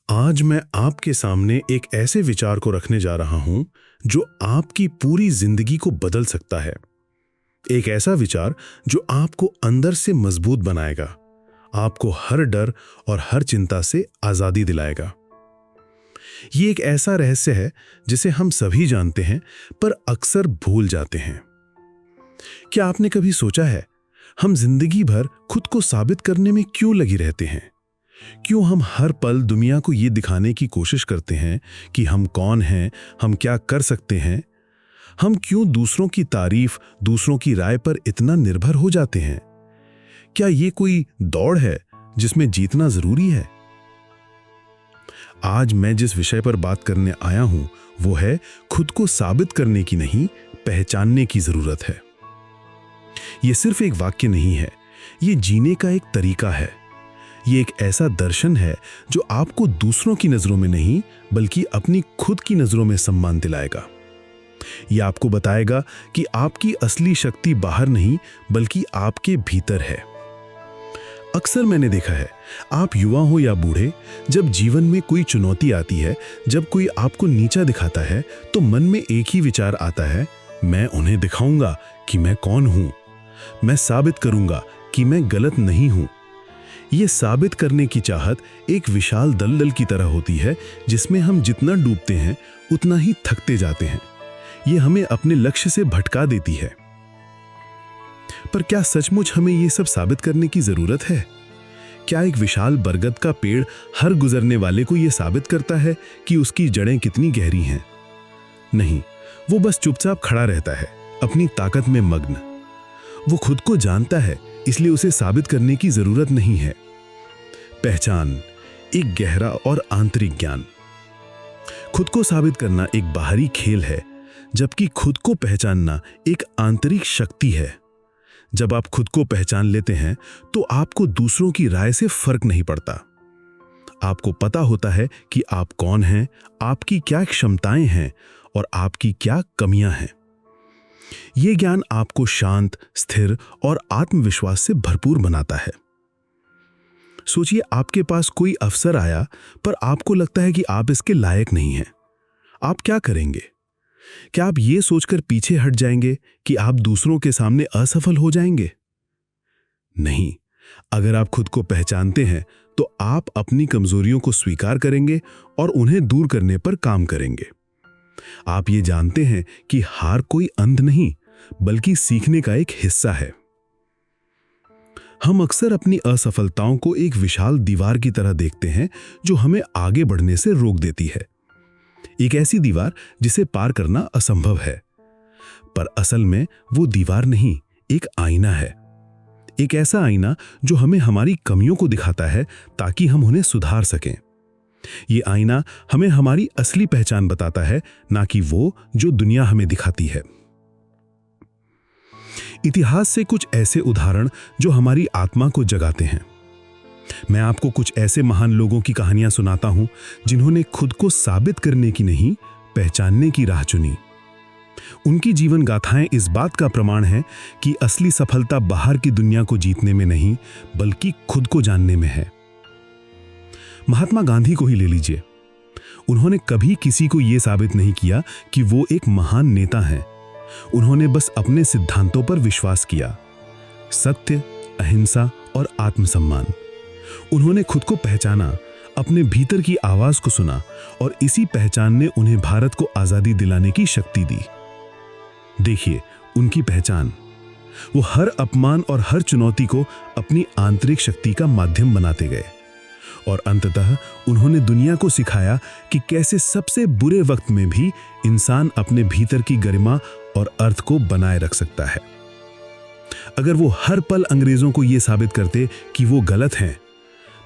आज मैं आपके सामने एक ऐसे विचार को रखने जा रहा हूं जो आपकी पूरी जिंदगी को बदल सकता है। एक ऐसा विचार जो आपको अंदर से मजबूत बनाएगा, आपको हर डर और हर चिंता से आजादी दिलाएगा। ये एक ऐसा रहस्य है जिसे हम सभी जानते हैं पर अक्सर भूल जाते हैं। क्या आपने कभी सोचा है, हम जिंदगी भर खुद को साबित करने में क्यों लगी रहते हैं? क्यों हम हर पल दुनिया को ये दिखाने की कोशिश करते हैं कि हम कौन हैं, हम क्या कर सकते हैं? हम क्यों दूसरों की तारीफ, दूसरों की राय पर इतना निर्भर हो जाते हैं? क्या ये कोई दौड़ है जिसमें जीतना जरूरी है? आज मैं जिस विषय पर बात करने आया हूं वो है खुद को साबित करने की नहीं, पहचानने की जरूरत है। ये सिर्फ एक वाक्य नहीं है, ये जीने का एक तरीका है। ये एक ऐसा दर्शन है जो आपको दूसरों की नजरों में नहीं बल्कि अपनी खुद की नजरों में सम्मान दिलाएगा। ये आपको बताएगा कि आपकी असली शक्ति बाहर नहीं बल्कि आपके भीतर है। अक्सर मैंने देखा है, आप युवा हो या बूढ़े, जब जीवन में कोई चुनौती आती है, जब कोई आपको नीचा दिखाता है, तो मन में एक ही विचार आता है, मैं उन्हें दिखाऊंगा कि मैं कौन हूं। मैं साबित करूंगा कि मैं गलत नहीं हूं। ये साबित करने की चाहत एक विशाल दलदल की तरह होती है जिसमें हम जितना डूबते हैं उतना ही थकते जाते हैं। ये हमें अपने लक्ष्य से भटका देती है। पर क्या सचमुच हमें ये सब साबित करने की जरूरत है? क्या एक विशाल बरगद का पेड़ हर गुजरने वाले को यह साबित करता है कि उसकी जड़ें कितनी गहरी हैं? नहीं, वो बस चुपचाप खड़ा रहता है, अपनी ताकत में मग्न। वो खुद को जानता है, इसलिए उसे साबित करने की जरूरत नहीं है। पहचान एक गहरा और आंतरिक ज्ञान। खुद को साबित करना एक बाहरी खेल है, जबकि खुद को पहचानना एक आंतरिक शक्ति है। जब आप खुद को पहचान लेते हैं तो आपको दूसरों की राय से फर्क नहीं पड़ता। आपको पता होता है कि आप कौन हैं, आपकी क्या क्षमताएं हैं और आपकी क्या कमियां हैं। यह ज्ञान आपको शांत, स्थिर और आत्मविश्वास से भरपूर बनाता है। सोचिए, आपके पास कोई अवसर आया पर आपको लगता है कि आप इसके लायक नहीं हैं। आप क्या करेंगे? क्या आप ये सोचकर पीछे हट जाएंगे कि आप दूसरों के सामने असफल हो जाएंगे? नहीं, अगर आप खुद को पहचानते हैं तो आप अपनी कमजोरियों को स्वीकार करेंगे और उन्हें दूर करने पर काम करेंगे। आप ये जानते हैं कि हार कोई अंत नहीं बल्कि सीखने का एक हिस्सा है। हम अक्सर अपनी असफलताओं को एक विशाल दीवार की तरह देखते हैं जो हमें आगे बढ़ने से रोक देती है। एक ऐसी दीवार जिसे पार करना असंभव है। पर असल में वो दीवार नहीं, एक आईना है। एक ऐसा आईना जो हमें हमारी कमियों को दिखाता है ताकि हम उन्हें सुधार सकें। ये आईना हमें हमारी असली पहचान बताता है, ना कि वो जो दुनिया हमें दिखाती है। इतिहास से कुछ ऐसे उदाहरण जो हमारी आत्मा को जगाते हैं। मैं आपको कुछ ऐसे महान लोगों की कहानियां सुनाता हूं जिन्होंने खुद को साबित करने की नहीं, पहचानने की राह चुनी। उनकी जीवन गाथाएं इस बात का प्रमाण है कि असली सफलता बाहर की दुनिया को जीतने में नहीं बल्कि खुद को जानने में है। महात्मा गांधी को ही ले लीजिए। उन्होंने कभी किसी को यह साबित नहीं किया कि वो एक महान नेता हैं। उन्होंने बस अपने सिद्धांतों पर विश्वास किया, सत्य, अहिंसा और आत्मसम्मान। उन्होंने खुद को पहचाना, अपने भीतर की आवाज को सुना और इसी पहचान ने उन्हें भारत को आजादी दिलाने की शक्ति दी। देखिए उनकी पहचान, वो हर अपमान और हर चुनौती को अपनी आंतरिक शक्ति का माध्यम बनाते गए और अंततः उन्होंने दुनिया को सिखाया कि कैसे सबसे बुरे वक्त में भी इंसान अपने भीतर की गरिमा और अर्थ को बनाए रख सकता है। अगर वो हर पल अंग्रेजों को यह साबित करते कि वो गलत हैं,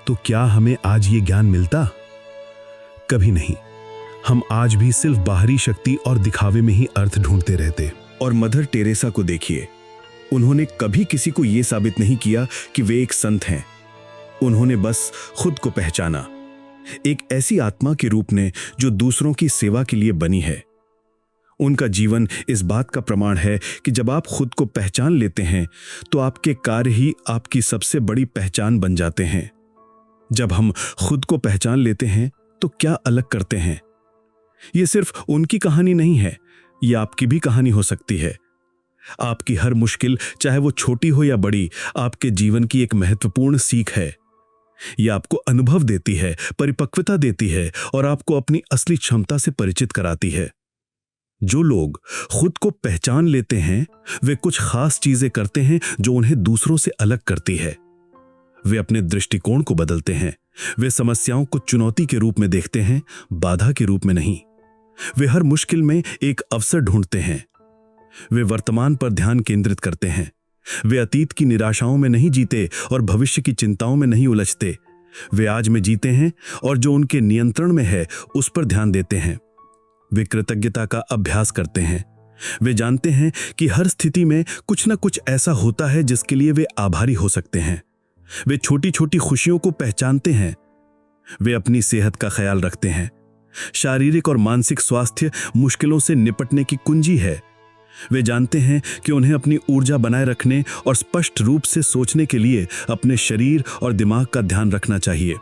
तो क्या हमें आज ये ज्ञान मिलता? कभी नहीं। हम आज भी सिर्फ बाहरी शक्ति और दिखावे में ही अर्थ ढूंढते रहते। और मदर टेरेसा को देखिए, उन्होंने कभी किसी को यह साबित नहीं किया कि वे एक संत हैं। उन्होंने बस खुद को पहचाना, एक ऐसी आत्मा के रूप में जो दूसरों की सेवा के लिए बनी है। उनका जीवन इस बात का प्रमाण है कि जब आप खुद को पहचान लेते हैं तो आपके कार्य ही आपकी सबसे बड़ी पहचान बन जाते हैं। जब हम खुद को पहचान लेते हैं तो क्या अलग करते हैं। ये सिर्फ उनकी कहानी नहीं है, ये आपकी भी कहानी हो सकती है। आपकी हर मुश्किल, चाहे वो छोटी हो या बड़ी, आपके जीवन की एक महत्वपूर्ण सीख है। ये आपको अनुभव देती है, परिपक्वता देती है और आपको अपनी असली क्षमता से परिचित कराती है। जो लोग खुद को पहचान लेते हैं, वे कुछ खास चीजें करते हैं जो उन्हें दूसरों से अलग करती है। वे अपने दृष्टिकोण को बदलते हैं। वे समस्याओं को चुनौती के रूप में देखते हैं, बाधा के रूप में नहीं। वे हर मुश्किल में एक अवसर ढूंढते हैं। वे वर्तमान पर ध्यान केंद्रित करते हैं। वे अतीत की निराशाओं में नहीं जीते और भविष्य की चिंताओं में नहीं उलझते। वे आज में जीते हैं और जो उनके नियंत्रण में है उस पर ध्यान देते हैं। वे कृतज्ञता का अभ्यास करते हैं। वे जानते हैं कि हर स्थिति में कुछ न कुछ ऐसा होता है जिसके लिए वे आभारी हो सकते हैं। वे छोटी छोटी खुशियों को पहचानते हैं। वे अपनी सेहत का ख्याल रखते हैं। शारीरिक और मानसिक स्वास्थ्य मुश्किलों से निपटने की कुंजी है। वे जानते हैं कि उन्हें अपनी ऊर्जा बनाए रखने और स्पष्ट रूप से सोचने के लिए अपने शरीर और दिमाग का ध्यान रखना चाहिए।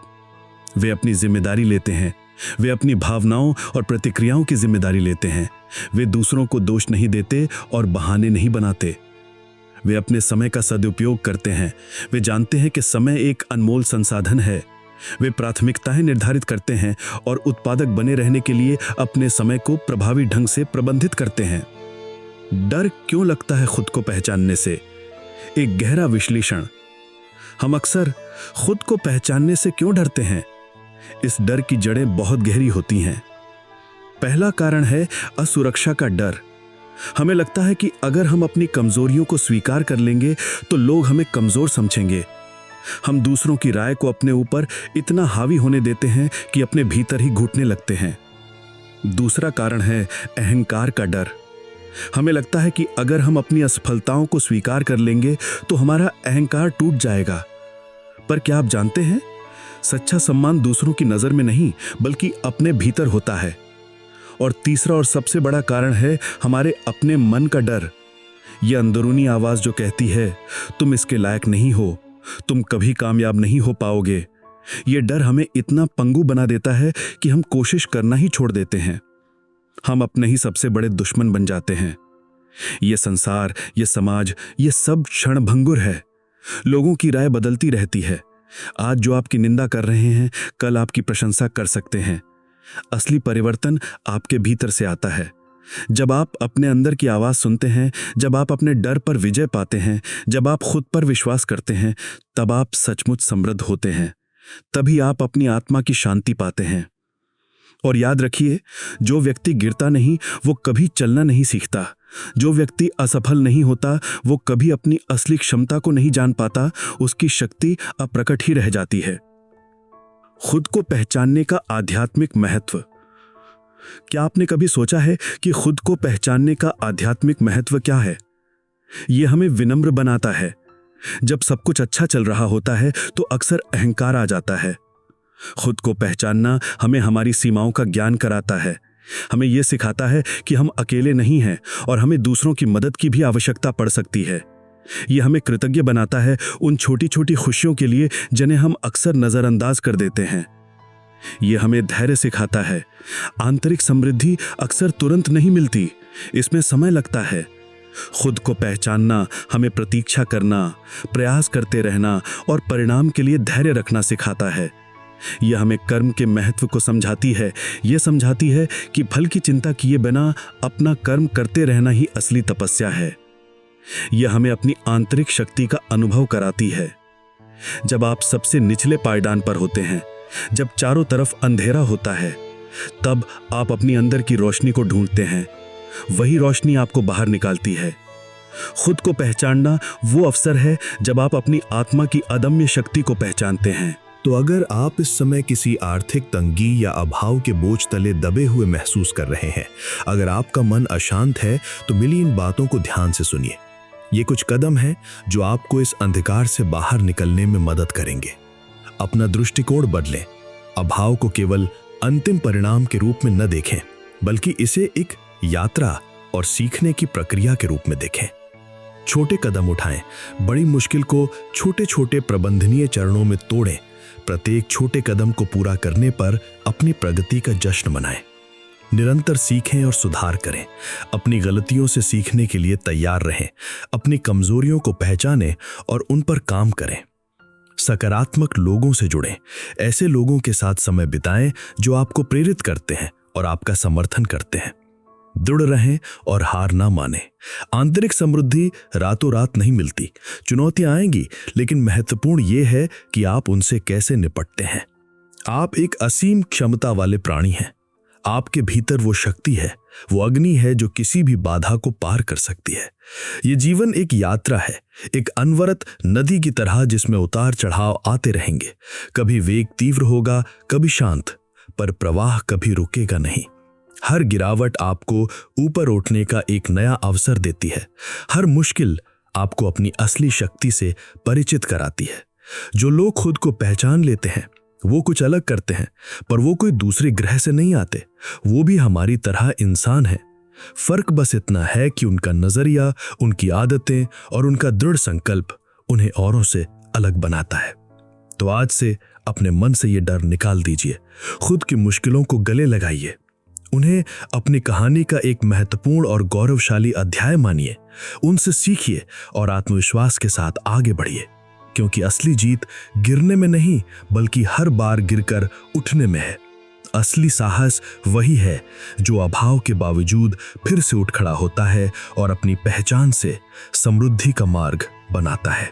वे अपनी जिम्मेदारी लेते हैं। वे अपनी भावनाओं और प्रतिक्रियाओं की जिम्मेदारी लेते हैं। वे दूसरों को दोष नहीं देते और बहाने नहीं बनाते। वे अपने समय का सदुपयोग करते हैं। वे जानते हैं कि समय एक अनमोल संसाधन है। वे प्राथमिकताएं निर्धारित करते हैं और उत्पादक बने रहने के लिए अपने समय को प्रभावी ढंग से प्रबंधित करते हैं। डर क्यों लगता है खुद को पहचानने से? एक गहरा विश्लेषण। हम अक्सर खुद को पहचानने से क्यों डरते हैं? इस डर की जड़ें बहुत गहरी होती हैं। पहला कारण है असुरक्षा का डर। हमें लगता है कि अगर हम अपनी कमजोरियों को स्वीकार कर लेंगे तो लोग हमें कमजोर समझेंगे। हम दूसरों की राय को अपने ऊपर इतना हावी होने देते हैं कि अपने भीतर ही घुटने लगते हैं। दूसरा कारण है अहंकार का डर। हमें लगता है कि अगर हम अपनी असफलताओं को स्वीकार कर लेंगे तो हमारा अहंकार टूट जाएगा। पर क्या आप जानते हैं, सच्चा सम्मान दूसरों की नजर में नहीं बल्कि अपने भीतर होता है। और तीसरा और सबसे बड़ा कारण है हमारे अपने मन का डर। यह अंदरूनी आवाज जो कहती है तुम इसके लायक नहीं हो, तुम कभी कामयाब नहीं हो पाओगे। यह डर हमें इतना पंगु बना देता है कि हम कोशिश करना ही छोड़ देते हैं। हम अपने ही सबसे बड़े दुश्मन बन जाते हैं। यह संसार, यह समाज, यह सब क्षणभंगुर है। लोगों की राय बदलती रहती है। आज जो आपकी निंदा कर रहे हैं कल आपकी प्रशंसा कर सकते हैं। असली परिवर्तन आपके भीतर से आता है। जब आप अपने अंदर की आवाज सुनते हैं, जब आप अपने डर पर विजय पाते हैं, जब आप खुद पर विश्वास करते हैं, तब आप सचमुच समृद्ध होते हैं। तभी आप अपनी आत्मा की शांति पाते हैं। और याद रखिए, जो व्यक्ति गिरता नहीं वो कभी चलना नहीं सीखता। जो व्यक्ति असफल नहीं होता वो कभी अपनी असली क्षमता को नहीं जान पाता। उसकी शक्ति अप्रकट ही रह जाती है। खुद को पहचानने का आध्यात्मिक महत्व। क्या आपने कभी सोचा है कि खुद को पहचानने का आध्यात्मिक महत्व क्या है? यह हमें विनम्र बनाता है। जब सब कुछ अच्छा चल रहा होता है तो अक्सर अहंकार आ जाता है। खुद को पहचानना हमें हमारी सीमाओं का ज्ञान कराता है। हमें यह सिखाता है कि हम अकेले नहीं हैं और हमें दूसरों की मदद की भी आवश्यकता पड़ सकती है। यह हमें कृतज्ञ बनाता है उन छोटी छोटी खुशियों के लिए जिन्हें हम अक्सर नजरअंदाज कर देते हैं। यह हमें धैर्य सिखाता है। आंतरिक समृद्धि अक्सर तुरंत नहीं मिलती, इसमें समय लगता है। खुद को पहचानना हमें प्रतीक्षा करना, प्रयास करते रहना और परिणाम के लिए धैर्य रखना सिखाता है। यह हमें कर्म के महत्व को समझाती है। यह समझाती है कि फल की चिंता किए बिना अपना कर्म करते रहना ही असली तपस्या है। यह हमें अपनी आंतरिक शक्ति का अनुभव कराती है। जब आप सबसे निचले पायदान पर होते हैं, जब चारों तरफ अंधेरा होता है, तब आप अपनी अंदर की रोशनी को ढूंढते हैं। वही रोशनी आपको बाहर निकालती है। खुद को पहचानना वो अवसर है जब आप अपनी आत्मा की अदम्य शक्ति को पहचानते हैं। तो अगर आप इस समय किसी आर्थिक तंगी या अभाव के बोझ तले दबे हुए महसूस कर रहे हैं, अगर आपका मन अशांत है, तो मिली इन बातों को ध्यान से सुनिए। ये कुछ कदम हैं जो आपको इस अंधकार से बाहर निकलने में मदद करेंगे। अपना दृष्टिकोण बदलें। अभाव को केवल अंतिम परिणाम के रूप में न देखें, बल्कि इसे एक यात्रा और सीखने की प्रक्रिया के रूप में देखें। छोटे कदम उठाएं, बड़ी मुश्किल को छोटे छोटे प्रबंधनीय चरणों में तोड़ें। प्रत्येक छोटे कदम को पूरा करने पर अपनी प्रगति का जश्न मनाएं। निरंतर सीखें और सुधार करें। अपनी गलतियों से सीखने के लिए तैयार रहें। अपनी कमजोरियों को पहचानें और उन पर काम करें। सकारात्मक लोगों से जुड़ें। ऐसे लोगों के साथ समय बिताएं जो आपको प्रेरित करते हैं और आपका समर्थन करते हैं। दृढ़ रहें और हार ना मानें। आंतरिक समृद्धि रातों रात नहीं मिलती। चुनौतियां आएंगी, लेकिन महत्वपूर्ण यह है कि आप उनसे कैसे निपटते हैं। आप एक असीम क्षमता वाले प्राणी हैं। आपके भीतर वो शक्ति है, वो अग्नि है जो किसी भी बाधा को पार कर सकती है। ये जीवन एक यात्रा है, एक अनवरत नदी की तरह जिसमें उतार चढ़ाव आते रहेंगे। कभी वेग तीव्र होगा, कभी शांत, पर प्रवाह कभी रुकेगा नहीं। हर गिरावट आपको ऊपर उठने का एक नया अवसर देती है। हर मुश्किल आपको अपनी असली शक्ति से परिचित कराती है। जो लोग खुद को पहचान लेते हैं वो कुछ अलग करते हैं, पर वो कोई दूसरे ग्रह से नहीं आते। वो भी हमारी तरह इंसान है। फर्क बस इतना है कि उनका नजरिया, उनकी आदतें और उनका दृढ़ संकल्प उन्हें औरों से अलग बनाता है। तो आज से अपने मन से ये डर निकाल दीजिए। खुद की मुश्किलों को गले लगाइए। उन्हें अपनी कहानी का एक महत्वपूर्ण और गौरवशाली अध्याय मानिए। उनसे सीखिए और आत्मविश्वास के साथ आगे बढ़िए, क्योंकि असली जीत गिरने में नहीं, बल्कि हर बार गिरकर उठने में है। असली साहस वही है जो अभाव के बावजूद फिर से उठ खड़ा होता है और अपनी पहचान से समृद्धि का मार्ग बनाता है।